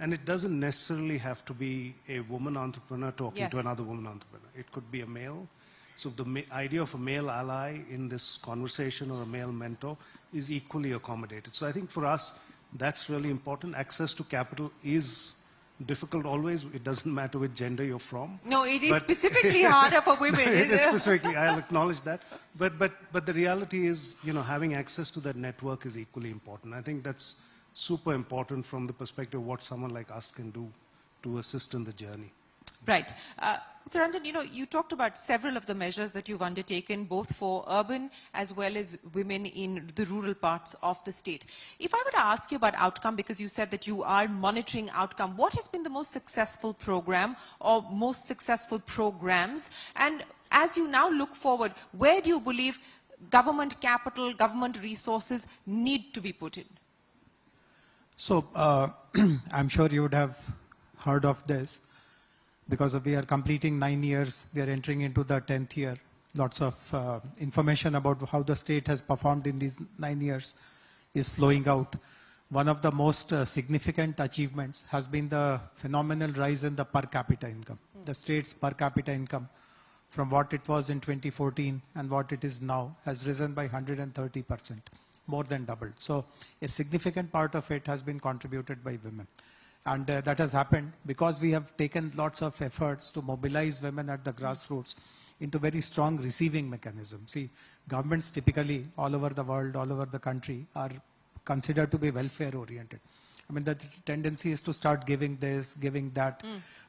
And it doesn't necessarily have to be a woman entrepreneur talking to Yes. another woman entrepreneur. It could be a male. So the idea of a male ally in this conversation or a male mentor is equally accommodated. So I think for us, that's really important. Access to capital is difficult always. It doesn't matter which gender you're from. No, it is specifically harder for women. It is specifically, I'll acknowledge that. But the reality is, you know, having access to that network is equally important. I think that's super important from the perspective of what someone like us can do to assist in the journey. Right. Mr. Ranjan, you know, you talked about several of the measures that you've undertaken, both for urban as well as women in the rural parts of the state. If I were to ask you about outcome, because you said that you are monitoring outcome, what has been the most successful program or most successful programs? And as you now look forward, where do you believe government capital, government resources need to be put in? So, I'm sure you would have heard of this, because we are completing 9 years, we are entering into the 10th year. Lots of information about how the state has performed in these 9 years is flowing out. One of the most significant achievements has been the phenomenal rise in the per capita income. The state's per capita income, from what it was in 2014 and what it is now, has risen by 130%, more than doubled. So a significant part of it has been contributed by women. And that has happened because we have taken lots of efforts to mobilize women at the grassroots into very strong receiving mechanisms. See, governments typically all over the world, all over the country are considered to be welfare oriented. I mean, the tendency is to start giving this, giving that,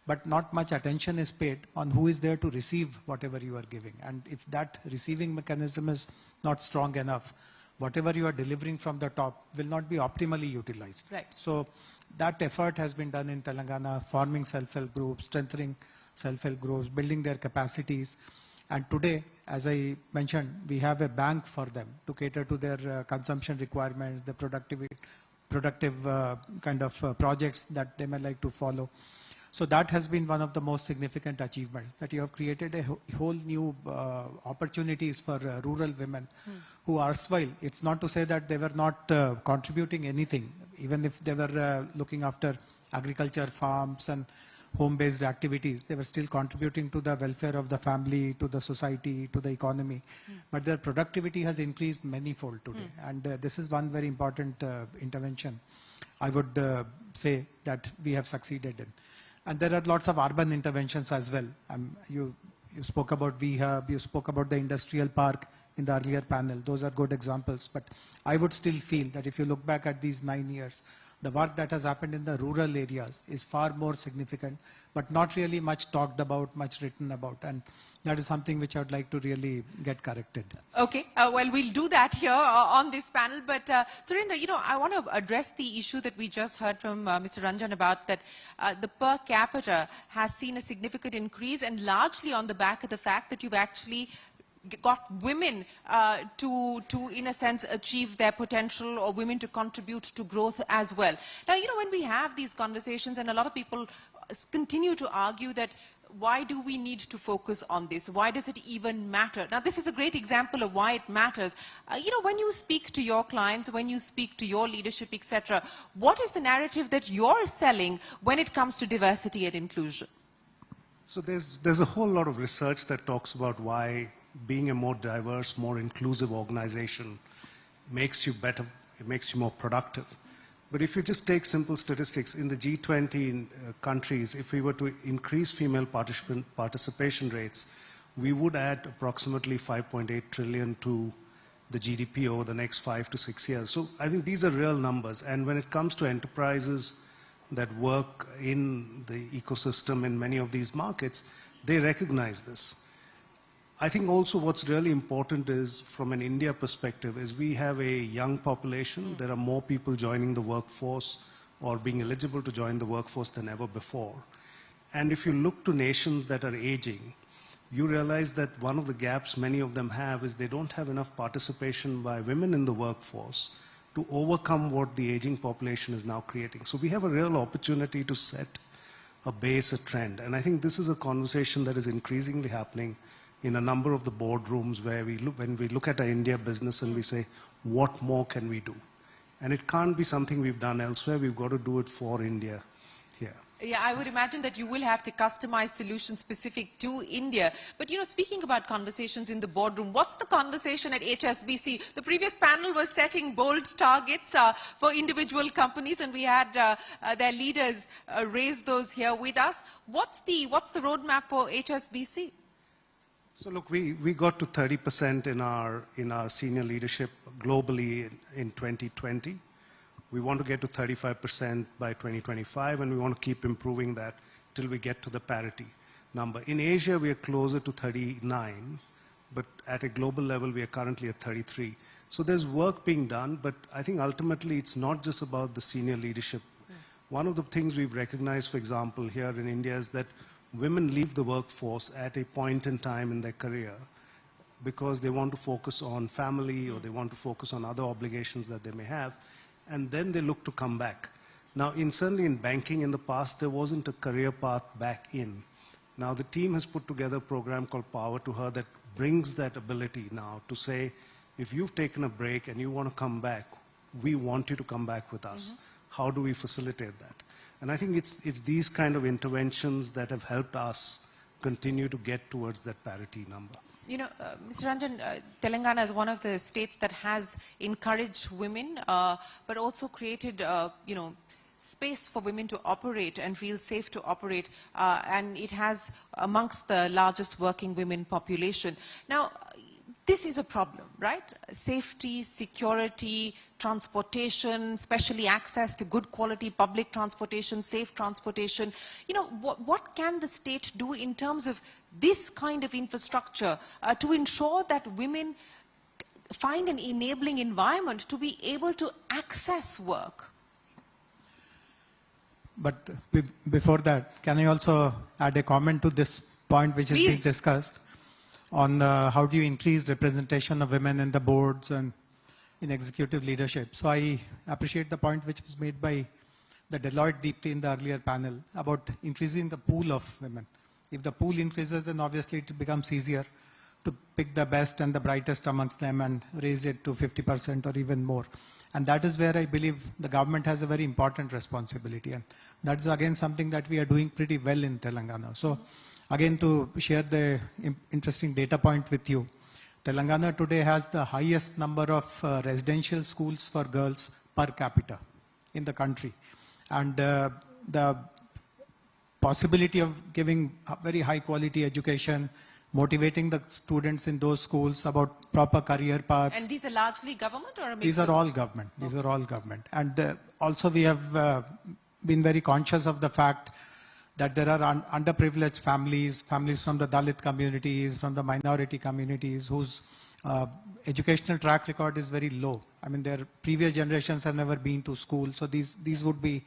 but not much attention is paid on who is there to receive whatever you are giving. And if that receiving mechanism is not strong enough, whatever you are delivering from the top will not be optimally utilized. Right. So that effort has been done in Telangana, forming self-help groups, strengthening self-help groups, building their capacities. And today, as I mentioned, we have a bank for them to cater to their consumption requirements, the productive kind of projects that they may like to follow. So that has been one of the most significant achievements, that you have created a whole new opportunities for rural women who erstwhile, it's not to say that they were not contributing anything, even if they were looking after agriculture, farms and home-based activities, they were still contributing to the welfare of the family, to the society, to the economy. But their productivity has increased manyfold today. And this is one very important intervention I would say that we have succeeded in. And there are lots of urban interventions as well. You spoke about VHub, you spoke about the industrial park in the earlier panel. Those are good examples. But I would still feel that if you look back at these 9 years, the work that has happened in the rural areas is far more significant, but not really much talked about, much written about. And that is something which I would like to really get corrected. Okay, well, we'll do that here on this panel. But Surendra, you know, I want to address the issue that we just heard from Mr. Ranjan about that the per capita has seen a significant increase, and largely on the back of the fact that you've actually got women to, in a sense, achieve their potential, or women to contribute to growth as well. Now, you know, when we have these conversations, and a lot of people continue to argue that, why do we need to focus on this? Why does it even matter? Now, this is a great example of why it matters. You know, when you speak to your clients, when you speak to your leadership, etc., what is the narrative that you're selling when it comes to diversity and inclusion? So there's a whole lot of research that talks about why being a more diverse, more inclusive organization makes you better, it makes you more productive. But if you just take simple statistics, in the G20 countries, if we were to increase female participation rates, we would add approximately 5.8 trillion to the GDP over the next 5 to 6 years. So I think these are real numbers. And when it comes to enterprises that work in the ecosystem in many of these markets, they recognize this. I think also what's really important is, from an India perspective, is we have a young population. There are more people joining the workforce or being eligible to join the workforce than ever before. And if you look to nations that are aging, you realize that one of the gaps many of them have is they don't have enough participation by women in the workforce to overcome what the aging population is now creating. So we have a real opportunity to set a base, a trend. And I think this is a conversation that is increasingly happening in a number of the boardrooms where when we look at our India business and we say, what more can we do? And it can't be something we've done elsewhere. We've got to do it for India. Yeah, I would imagine that you will have to customize solutions specific to India. But, you know, speaking about conversations in the boardroom, what's the conversation at HSBC? The previous panel was setting bold targets for individual companies, and we had their leaders raise those here with us. What's the roadmap for HSBC? So look, we got to 30% in our senior leadership globally in 2020. We want to get to 35% by 2025, and we want to keep improving that till we get to the parity number. In Asia, we are closer to 39, but at a global level, we are currently at 33. So there's work being done, but I think ultimately it's not just about the senior leadership. One of the things we've recognized, for example, here in India is that women leave the workforce at a point in time in their career because they want to focus on family or they want to focus on other obligations that they may have, and then they look to come back. Now, certainly in banking in the past, there wasn't a career path back in. Now, the team has put together a program called Power to Her that brings that ability now to say, if you've taken a break and you want to come back, we want you to come back with us. How do we facilitate that? And I think it's these kind of interventions that have helped us continue to get towards that parity number. You know, Mr. Ranjan, Telangana is one of the states that has encouraged women, but also created, you know, space for women to operate and feel safe to operate, and it has amongst the largest working women population. Now, this is a problem, right? Safety, security, transportation, especially access to good quality public transportation, safe transportation. You know, what can the state do in terms of this kind of infrastructure to ensure that women find an enabling environment to be able to access work? But before that, can I also add a comment to this point which is being discussed on how do you increase representation of women in the boards and in executive leadership? So I appreciate the point which was made by the Deloitte Deepti in the earlier panel about increasing the pool of women. If the pool increases, then obviously it becomes easier to pick the best and the brightest amongst them and raise it to 50% or even more. And that is where I believe the government has a very important responsibility. And that's again something that we are doing pretty well in Telangana. So again, to share the interesting data point with you, Telangana today has the highest number of residential schools for girls per capita in the country. And the possibility of giving a very high quality education, motivating the students in those schools about proper career paths. And these are largely government or a mix? These are all government. These are all government. And also we have been very conscious of the fact that there are underprivileged families from the Dalit communities, from the minority communities whose educational track record is very low. I mean, their previous generations have never been to school. So these would be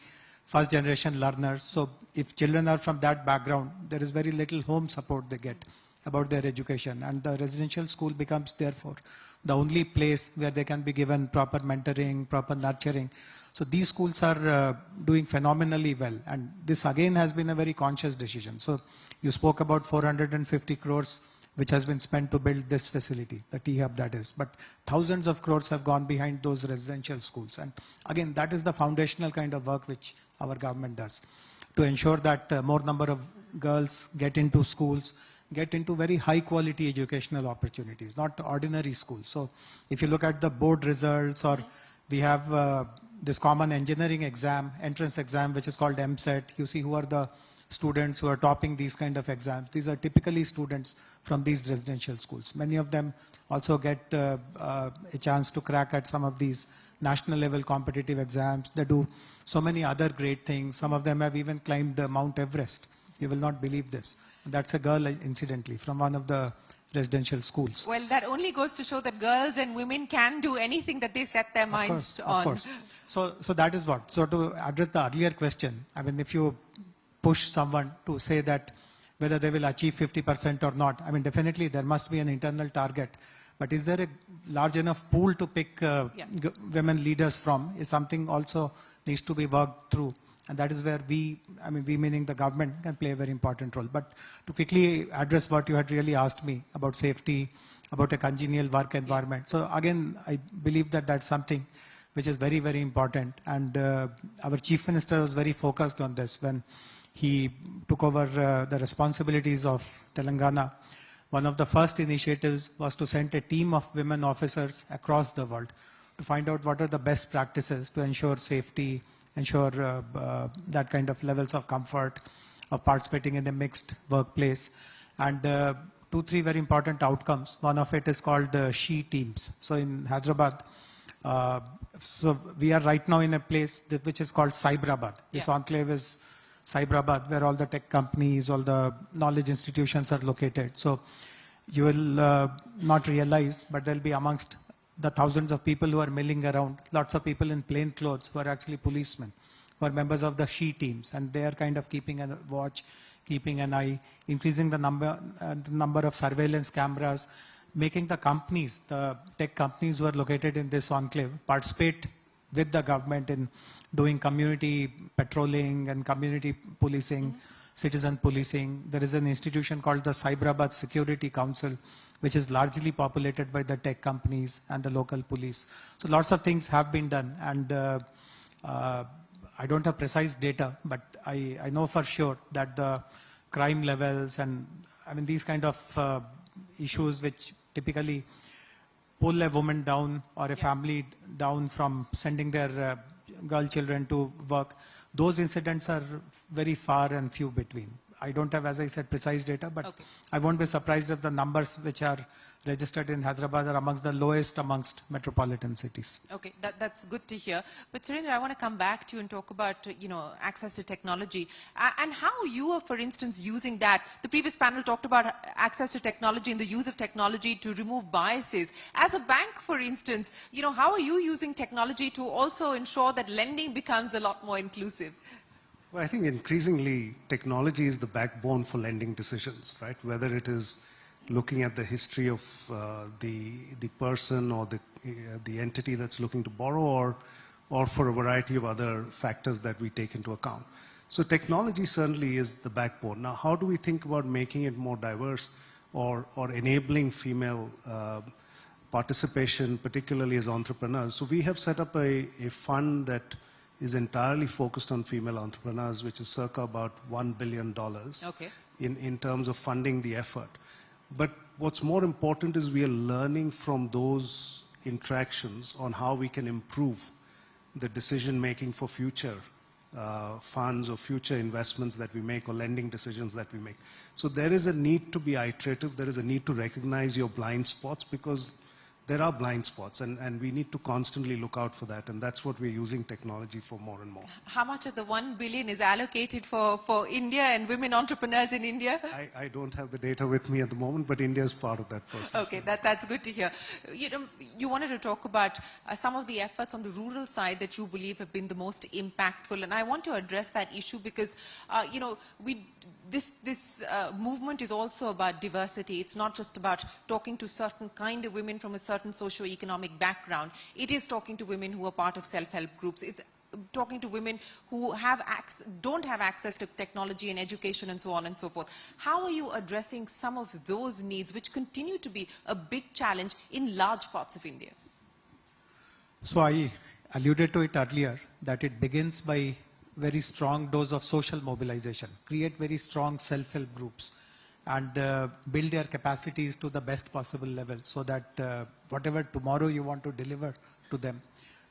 first generation learners. So if children are from that background, there is very little home support they get about their education. And the residential school becomes therefore the only place where they can be given proper mentoring, proper nurturing. So these schools are doing phenomenally well. And this again has been a very conscious decision. So you spoke about 450 crores which has been spent to build this facility, the T-Hub that is. But thousands of crores have gone behind those residential schools. And again, that is the foundational kind of work which our government does to ensure that more number of girls get into schools, get into very high quality educational opportunities, not ordinary schools. So if you look at the board results, or we have this common engineering exam, entrance exam, which is called MSET. You see who are the students who are topping these kind of exams. These are typically students from these residential schools. Many of them also get a chance to crack at some of these national level competitive exams. They do so many other great things. Some of them have even climbed Mount Everest. You will not believe this. And that's a girl, incidentally, from one of the residential schools. Well, that only goes to show that girls and women can do anything that they set their minds on. Of course. So that is what. So to address the earlier question, I mean, if you push someone to say that whether they will achieve 50% or not, I mean, definitely there must be an internal target. But is there a large enough pool to pick women leaders from is something also needs to be worked through. And that is where we meaning the government, can play a very important role. But to quickly address what you had really asked me about safety, about a congenial work environment. So again, I believe that that's something which is very, very important. And our Chief Minister was very focused on this when he took over the responsibilities of Telangana, one of the first initiatives was to send a team of women officers across the world to find out what are the best practices to ensure safety, ensure that kind of levels of comfort of participating in a mixed workplace. And 2-3 very important outcomes. One of it is called She Teams. So in Hyderabad, so we are right now in a place which is called Cyberabad. This enclave is Cyberabad, where all the tech companies, all the knowledge institutions are located. So you will not realize, but there'll be amongst the thousands of people who are milling around, lots of people in plain clothes who are actually policemen, who are members of the She Teams, and they are kind of keeping a watch, keeping an eye, increasing the number of surveillance cameras, making the companies, the tech companies who are located in this enclave, participate with the government in doing community patrolling and community policing, citizen policing. There is an institution called the Cyberabad Security Council, which is largely populated by the tech companies and the local police. So lots of things have been done, and I don't have precise data, but I know for sure that the crime levels and I mean these kind of issues which typically pull a woman down or a family down from sending their girl children to work, those incidents are very far and few between. I don't have, as I said, precise data, but I won't be surprised if the numbers which are registered in Hyderabad are amongst the lowest amongst metropolitan cities. Okay, that's good to hear. But Surendra, I want to come back to you and talk about, access to technology and how you are, for instance, using that. The previous panel talked about access to technology and the use of technology to remove biases. As a bank, for instance, how are you using technology to also ensure that lending becomes a lot more inclusive? Well, I think increasingly technology is the backbone for lending decisions, right? Whether it is looking at the history of the person or the entity that's looking to borrow, or for a variety of other factors that we take into account. So technology certainly is the backbone. Now, how do we think about making it more diverse or enabling female participation, particularly as entrepreneurs? So we have set up a fund that is entirely focused on female entrepreneurs, which is circa about $1 billion in terms of funding the effort. But what's more important is we are learning from those interactions on how we can improve the decision making for future funds or future investments that we make or lending decisions that we make. So there is a need to be iterative. There is a need to recognize your blind spots, because there are blind spots, and we need to constantly look out for that, and that's what we're using technology for more and more. How much of the 1 billion is allocated for India and women entrepreneurs in India? I don't have the data with me at the moment, but India is part of that process. Okay, that's good to hear. You wanted to talk about some of the efforts on the rural side that you believe have been the most impactful, and I want to address that issue because, this movement is also about diversity. It's not just about talking to certain kind of women from a certain socio-economic background. It is talking to women who are part of self-help groups. It's talking to women who don't have access to technology and education and so on and so forth. How are you addressing some of those needs which continue to be a big challenge in large parts of India? So I alluded to it earlier that it begins by very strong dose of social mobilization, create very strong self-help groups and build their capacities to the best possible level so that whatever tomorrow you want to deliver to them,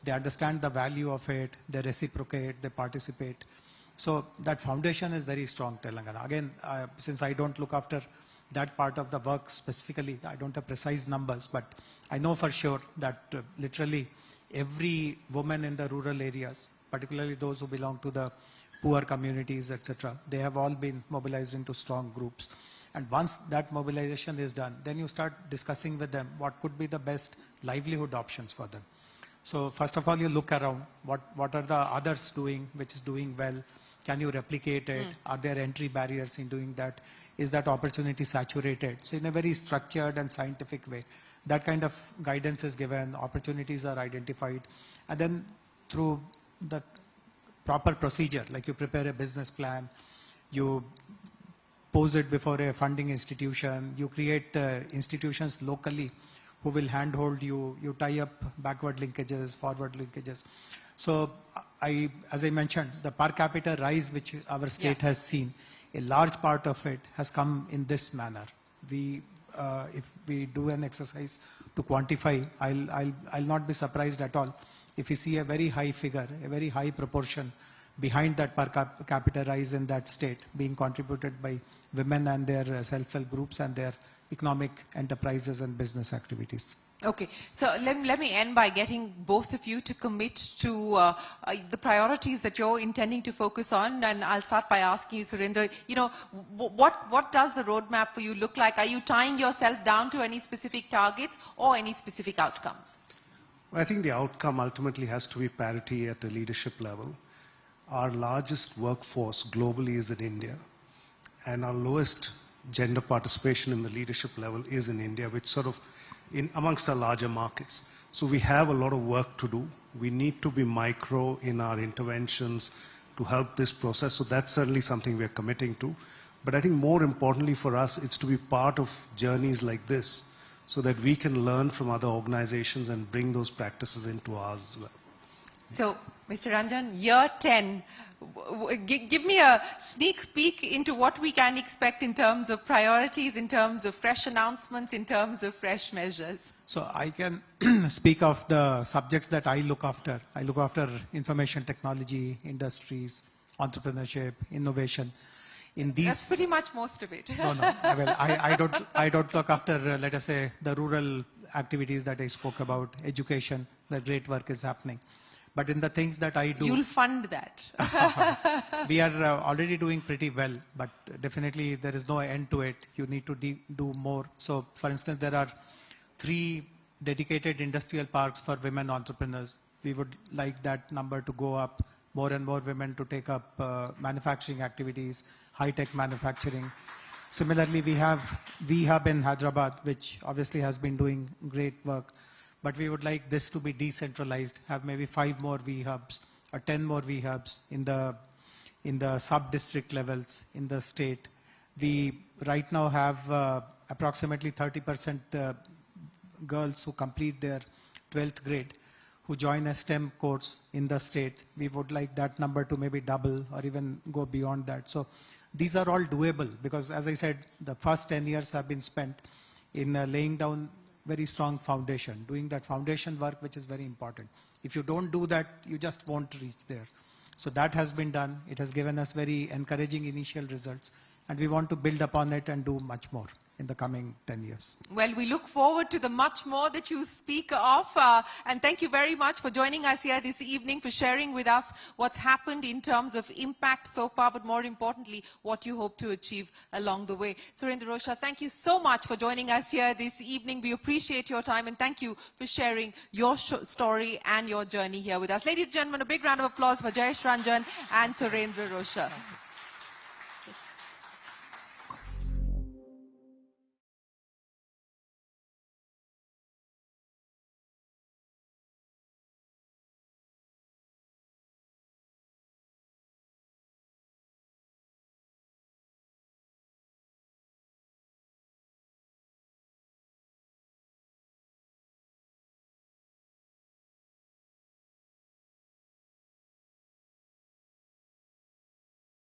they understand the value of it, they reciprocate, they participate. So that foundation is very strong, Telangana. Again, since I don't look after that part of the work specifically, I don't have precise numbers, but I know for sure that literally every woman in the rural areas, particularly those who belong to the poor communities, etc., they have all been mobilized into strong groups. And once that mobilization is done, then you start discussing with them what could be the best livelihood options for them. So first of all, you look around, what are the others doing, which is doing well? Can you replicate it? Are there entry barriers in doing that? Is that opportunity saturated? So in a very structured and scientific way, that kind of guidance is given, opportunities are identified, and then through the proper procedure, like you prepare a business plan, you pose it before a funding institution, you create institutions locally who will handhold you, you tie up backward linkages, forward linkages. So as I mentioned, the per capita rise which our state has seen, a large part of it has come in this manner. If we do an exercise to quantify, I'll not be surprised at all if you see a very high figure, a very high proportion behind that per capita rise in that state being contributed by women and their self-help groups and their economic enterprises and business activities. Okay, so let me end by getting both of you to commit to the priorities that you're intending to focus on, and I'll start by asking you, Surendra, you know, what does the roadmap for you look like? Are you tying yourself down to any specific targets or any specific outcomes? Well, I think the outcome ultimately has to be parity at the leadership level. Our largest workforce globally is in India, and our lowest gender participation in the leadership level is in India, which sort of amongst our larger markets. So we have a lot of work to do. We need to be micro in our interventions to help this process. So that's certainly something we're committing to. But I think more importantly for us, it's to be part of journeys like this so that we can learn from other organizations and bring those practices into ours as well. So, Mr. Ranjan, year 10, give me a sneak peek into what we can expect in terms of priorities, in terms of fresh announcements, in terms of fresh measures. So I can speak of the subjects that I look after. I look after information technology, industries, entrepreneurship, innovation. In these, that's pretty much most of it. No. Well, I don't look after, let us say, the rural activities that I spoke about, education, where great work is happening. But in the things that I do... You'll fund that. We are already doing pretty well, but definitely there is no end to it. You need to do more. So, for instance, there are 3 dedicated industrial parks for women entrepreneurs. We would like that number to go up, more and more women to take up manufacturing activities, high-tech manufacturing. Similarly, we have V-Hub in Hyderabad, which obviously has been doing great work. But we would like this to be decentralized, have maybe 5 more V-Hubs or 10 more V-Hubs in the sub-district levels in the state. We right now have approximately 30% girls who complete their 12th grade who join a STEM course in the state. We would like that number to maybe double or even go beyond that. So these are all doable because, as I said, the first 10 years have been spent in laying down very strong foundation, doing that foundation work, which is very important. If you don't do that, you just won't reach there. So that has been done. It has given us very encouraging initial results, and we want to build upon it and do much more in the coming 10 years. Well, we look forward to the much more that you speak of. And thank you very much for joining us here this evening, for sharing with us what's happened in terms of impact so far, but more importantly, what you hope to achieve along the way. Surendra Rosha, thank you so much for joining us here this evening. We appreciate your time, and thank you for sharing your story and your journey here with us. Ladies and gentlemen, a big round of applause for Jayesh Ranjan and Surendra Rosha.